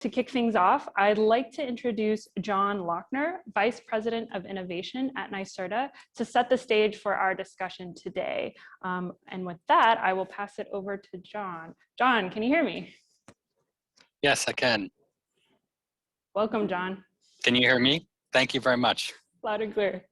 To kick things off, I'd like to introduce John Lochner, Vice President of Innovation at NYSERDA, to set the stage for our discussion today. And with that, I will pass it over to John. John, can you hear me? Yes, I can. Welcome, John. Can you hear me? Thank you very much. Loud and clear.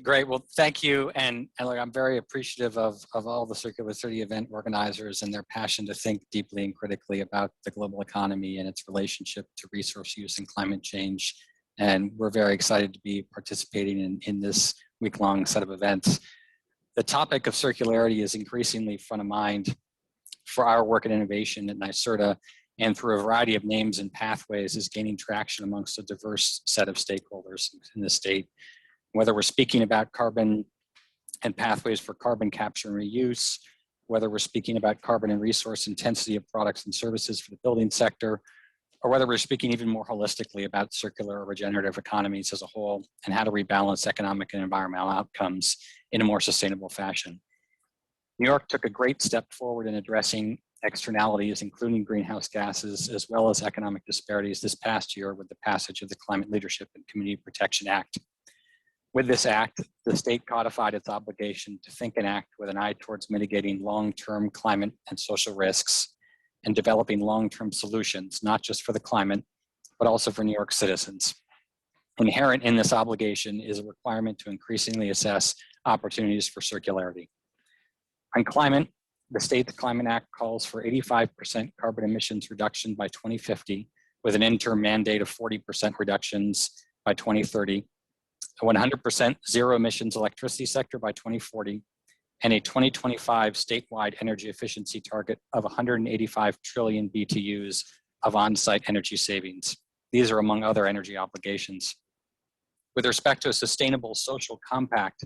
Great. Well, thank you. And look, I'm very appreciative of all the Circular City event organizers and their passion to think deeply and critically about the global economy and its relationship to resource use and climate change. And we're very excited to be participating in this week-long set of events. The topic of circularity is increasingly front of mind for our work in innovation at NYSERDA, and through a variety of names and pathways is gaining traction amongst a diverse set of stakeholders in the state. Whether we're speaking about carbon and pathways for carbon capture and reuse, whether we're speaking about carbon and resource intensity of products and services for the building sector, or whether we're speaking even more holistically about circular or regenerative economies as a whole and how to rebalance economic and environmental outcomes in a more sustainable fashion. New York took a great step forward in addressing externalities, including greenhouse gases, as well as economic disparities this past year with the passage of the Climate Leadership and Community Protection Act. With this act, the state codified its obligation to think and act with an eye towards mitigating long-term climate and social risks and developing long-term solutions, not just for the climate, but also for New York citizens. Inherent in this obligation is a requirement to increasingly assess opportunities for circularity. On climate, the state's Climate Act calls for 85% carbon emissions reduction by 2050, with an interim mandate of 40% reductions by 2030, a 100% zero emissions electricity sector by 2040, and a 2025 statewide energy efficiency target of 185 trillion BTUs of on-site energy savings. These are among other energy obligations. With respect to a sustainable social compact,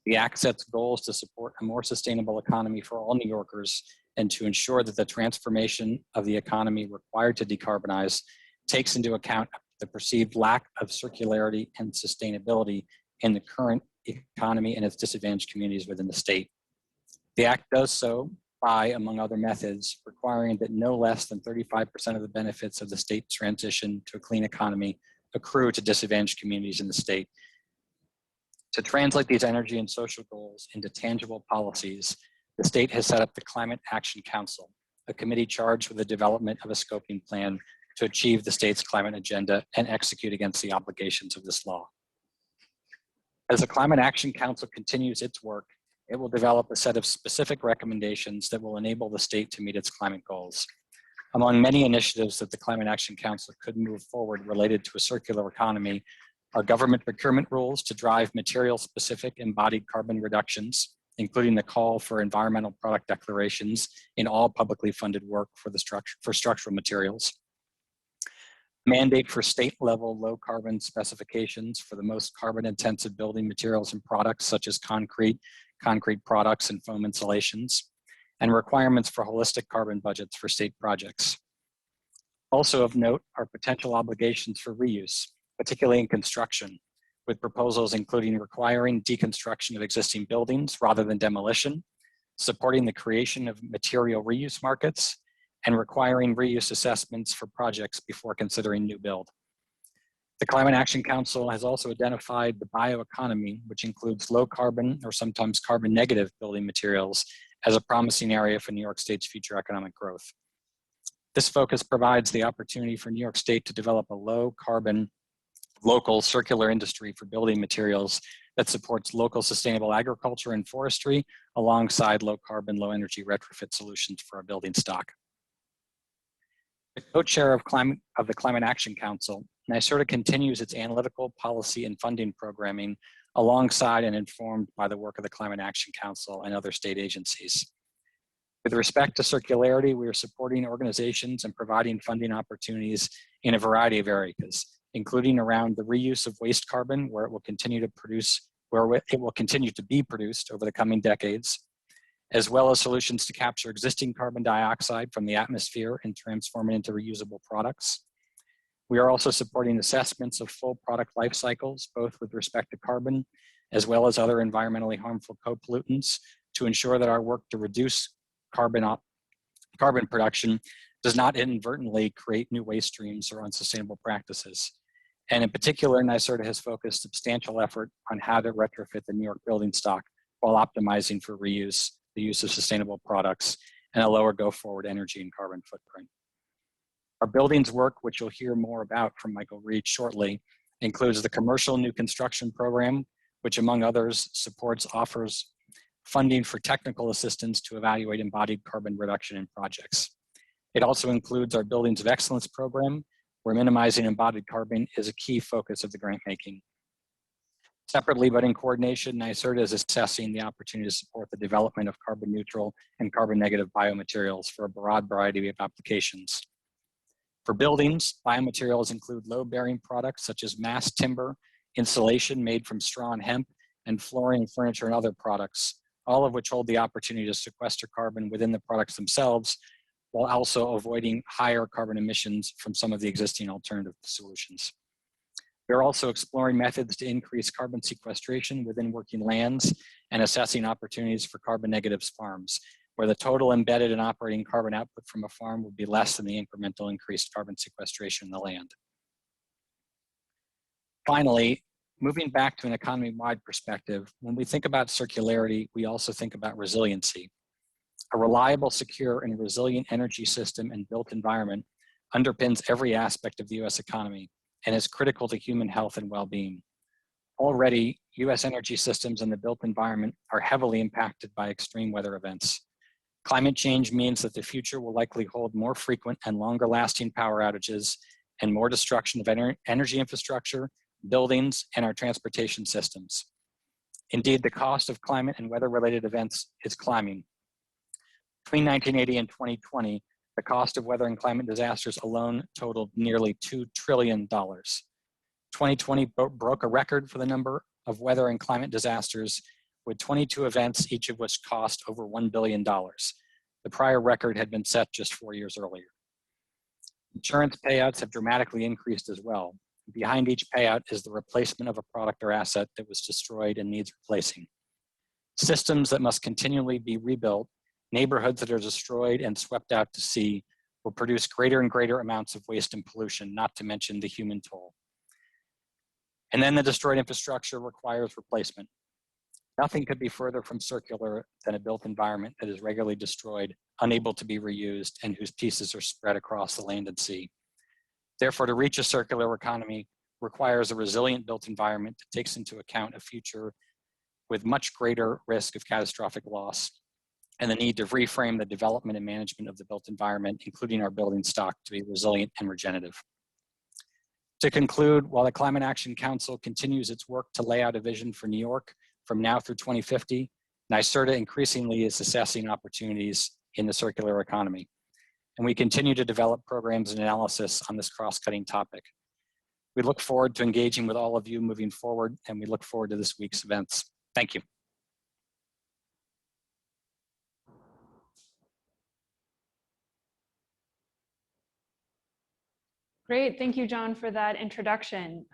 the Act sets goals to support a more sustainable economy for all New Yorkers and to ensure that the transformation of the economy required to decarbonize takes into account the perceived lack of circularity and sustainability in the current economy and its disadvantaged communities within the state. The Act does so by, among other methods, requiring that no less than 35% of the benefits of the state's transition to a clean economy accrue to disadvantaged communities in the state. To translate these energy and social goals into tangible policies, the state has set up the Climate Action Council, a committee charged with the development of a scoping plan to achieve the state's climate agenda and execute against the obligations of this law. As the Climate Action Council continues its work, it will develop a set of specific recommendations that will enable the state to meet its climate goals. Among many initiatives that the Climate Action Council could move forward related to a circular economy are government procurement rules to drive material-specific embodied carbon reductions, including the call for environmental product declarations in all publicly funded work for structural materials. Mandate for state-level low-carbon specifications for the most carbon-intensive building materials and products such as concrete products, and foam insulations, and requirements for holistic carbon budgets for state projects. Also of note are potential obligations for reuse, particularly in construction, with proposals including requiring deconstruction of existing buildings rather than demolition, supporting the creation of material reuse markets, and requiring reuse assessments for projects before considering new build. The Climate Action Council has also identified the bioeconomy, which includes low carbon or sometimes carbon negative building materials, as a promising area for New York State's future economic growth. This focus provides the opportunity for New York State to develop a low carbon, local circular industry for building materials that supports local sustainable agriculture and forestry alongside low carbon, low energy retrofit solutions for our building stock. The co-chair of the Climate Action Council, NYSERDA continues its analytical, policy, and funding programming alongside and informed by the work of the Climate Action Council and other state agencies. With respect to circularity, we are supporting organizations and providing funding opportunities in a variety of areas, including around the reuse of waste carbon, where it will continue to be produced over the coming decades, as well as solutions to capture existing carbon dioxide from the atmosphere and transform it into reusable products. We are also supporting assessments of full product life cycles, both with respect to carbon, as well as other environmentally harmful co-pollutants, to ensure that our work to reduce carbon production does not inadvertently create new waste streams or unsustainable practices. And in particular, NYSERDA has focused substantial effort on how to retrofit the New York building stock while optimizing for reuse, the use of sustainable products, and a lower go-forward energy and carbon footprint. Our buildings work, which you'll hear more about from Michael Reed shortly, includes the Commercial New Construction Program, which among others offers funding for technical assistance to evaluate embodied carbon reduction in projects. It also includes our Buildings of Excellence program, where minimizing embodied carbon is a key focus of the grant making. Separately, but in coordination, NYSERDA is assessing the opportunity to support the development of carbon neutral and carbon negative biomaterials for a broad variety of applications. For buildings, biomaterials include load-bearing products such as mass timber, insulation made from straw and hemp, and flooring, furniture, and other products, all of which hold the opportunity to sequester carbon within the products themselves, while also avoiding higher carbon emissions from some of the existing alternative solutions. We're also exploring methods to increase carbon sequestration within working lands and assessing opportunities for carbon negative farms, where the total embedded and operating carbon output from a farm would be less than the incremental increased carbon sequestration in the land. Finally, moving back to an economy-wide perspective, when we think about circularity, we also think about resiliency. A reliable, secure, and resilient energy system and built environment underpins every aspect of the US economy and is critical to human health and well-being. Already, US energy systems and the built environment are heavily impacted by extreme weather events. Climate change means that the future will likely hold more frequent and longer lasting power outages and more destruction of energy infrastructure, buildings, and our transportation systems. Indeed, the cost of climate and weather-related events is climbing. Between 1980 and 2020, the cost of weather and climate disasters alone totaled nearly $2 trillion. 2020 broke a record for the number of weather and climate disasters, with 22 events, each of which cost over $1 billion. The prior record had been set just 4 years earlier. Insurance payouts have dramatically increased as well. Behind each payout is the replacement of a product or asset that was destroyed and needs replacing. Systems that must continually be rebuilt, neighborhoods that are destroyed and swept out to sea will produce greater and greater amounts of waste and pollution, not to mention the human toll. And then the destroyed infrastructure requires replacement. Nothing could be further from circular than a built environment that is regularly destroyed, unable to be reused, and whose pieces are spread across the land and sea. Therefore, to reach a circular economy requires a resilient built environment that takes into account a future with much greater risk of catastrophic loss and the need to reframe the development and management of the built environment, including our building stock, to be resilient and regenerative. To conclude, while the Climate Action Council continues its work to lay out a vision for New York from now through 2050, NYSERDA increasingly is assessing opportunities in the circular economy. And we continue to develop programs and analysis on this cross-cutting topic. We look forward to engaging with all of you moving forward, and we look forward to this week's events. Thank you. Great, thank you, John, for that introduction.